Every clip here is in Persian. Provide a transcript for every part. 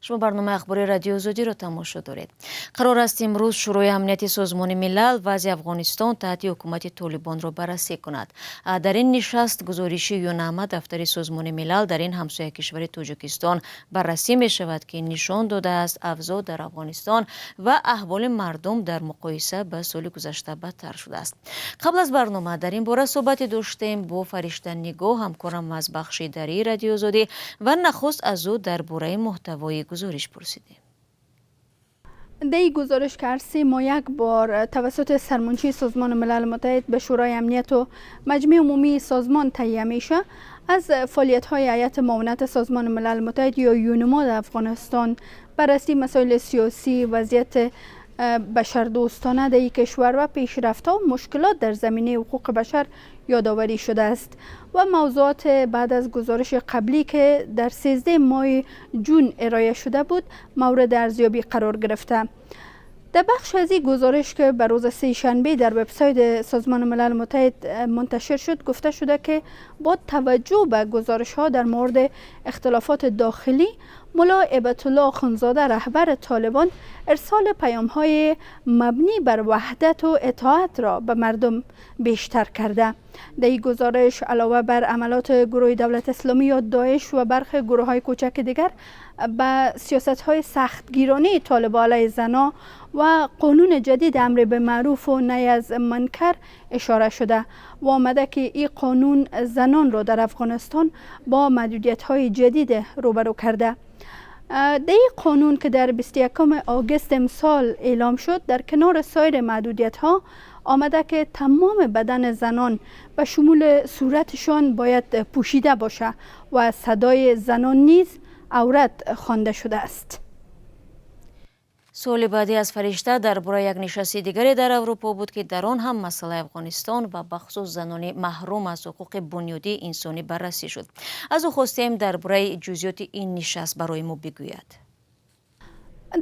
شما برنامه اخباری رادیو آزادی را تماشا دارید. قرار است امروز شورای امنیتی سازمان ملل وضع افغانستان تحت حکومت طالبان را بررسی کند. در این نشست گزارشی یونامه دفتر سازمان ملل در این همسایه کشور تاجیکستان بررسی می شود که نشان داده است اوضاع در افغانستان و احوال مردم در مقایسه با سال گذشته بدتر شده است. قبل از برنامه در این باره صحبت داشتیم با فرشته نگاه همکارم از بخش اداری رادیو آزادی و نخست از او درباره محتوای گزارش پرسیدیم. در این گزارش که هر 3 ماه یک بار توسط سرمنشی سازمان ملل متحد به شورای امنیت و مجمع عمومی سازمان تهیه میشه، از فعالیت‌های هیئت معاونت سازمان ملل متحد یا یونما در افغانستان، بررسی مسائل سیاسی، وضعیت بشردوستانه در این کشور و پیشرفت‌ها و مشکلات در زمینه حقوق بشر یادآوری شده است و موضوعات بعد از گزارش قبلی که در 13 ماه جون ارائه شده بود مورد ارزیابی قرار گرفته. در بخش از این گزارش که بر روز 3 شنبه در وبسایت سازمان ملل متحد منتشر شد، گفته شده که با توجه به گزارش ها در مورد اختلافات داخلی، ملا هیبت الله اخندزاده رهبر طالبان ارسال پیام های مبنی بر وحدت و اطاعت را به مردم بیشتر کرده. در این گزارش علاوه بر عملات گروه دولت اسلامی یا داعش و برخی گروه های کوچک دیگر به سیاست های سختگیرانه طالبان علیه زنان و قانون جدید امر به معروف و نهی از منکر اشاره شده و آمده که این قانون زنان را در افغانستان با محدودیت های جدید روبرو کرده. در این قانون که در 21 آگوست امسال اعلام شد، در کنار سایر محدودیت ها آمده که تمام بدن زنان به شمول صورتشان باید پوشیده باشه و صدای زنان نیز عورت خوانده شده است. سوال بعدی از فرشته درباره یک نشست دیگری در اروپا بود که در آن هم مسئله افغانستان و بخصوص زنان محروم از حقوق بنیادی انسانی بررسی شد. از او خواستیم درباره جزئیات این نشست برای ما بگوید.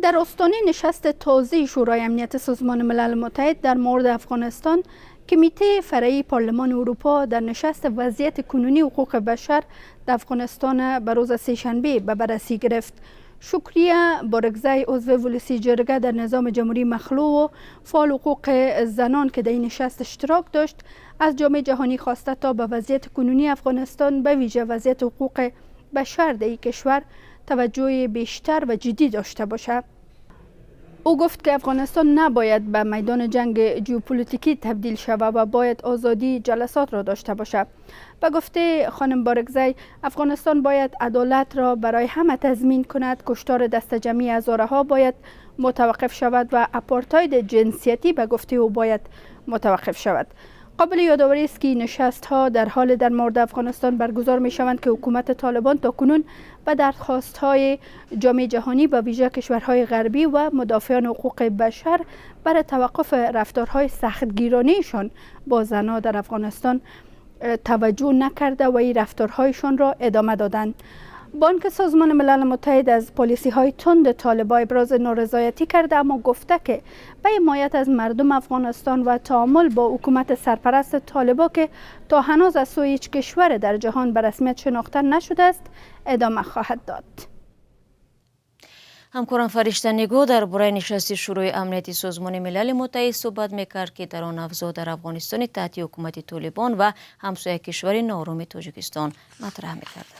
در آستانه نشست تازه شورای امنیت سازمان ملل متحد در مورد افغانستان، کمیته فرعی پارلمان اروپا در نشست وضعیت کنونی حقوق بشر در افغانستان به روز 3 شنبه به بررسی گرفت. شکریه بارگزای عضو ولسی جرگه در نظام جمهوری مخلوع و فعال حقوق زنان که در این نشست اشتراک داشت، از جامعه جهانی خواسته تا به وضعیت کنونی افغانستان به ویژه وضعیت حقوق بشر در این کشور توجه بیشتر و جدی داشته باشد. او گفت که افغانستان نباید به میدان جنگ ژئوپلیتیکی تبدیل شود و باید آزادی جلسات را داشته باشد. به گفته خانم بارگزای، افغانستان باید عدالت را برای همه تضمین کند، کشتار دست جمعی هزارها باید متوقف شود و آپارتاید جنسیتی به گفته او باید متوقف شود. قابل یادآوری است که نشست ها در حال در مورد افغانستان برگزار می شوند که حکومت طالبان تاکنون به درخواست های جامعه جهانی به ویژه کشورهای غربی و مدافعان حقوق بشر برای توقف رفتارهای سختگیرانه‌شان با زنان در افغانستان توجه نکرده و این رفتارهایشان را ادامه دادند. بانک سازمان ملل متحد از پالیسی های تند طالبان ابراز نارضایتی کرده، اما گفته که به حمایت از مردم افغانستان و تعامل با حکومت سرپرست طالبان که تا هنوز از سوی هیچ کشور در جهان به رسمیت شناخته نشده است ادامه خواهد داد. همکارم فرشته نگاه درباره نشست شورای امنیتی سازمان ملل متحد صحبت میکرد که در آن اوضاع در افغانستان تحت حکومت طالبان و همسایه کشور ناآرام تاجیکستان مطرح میکرد.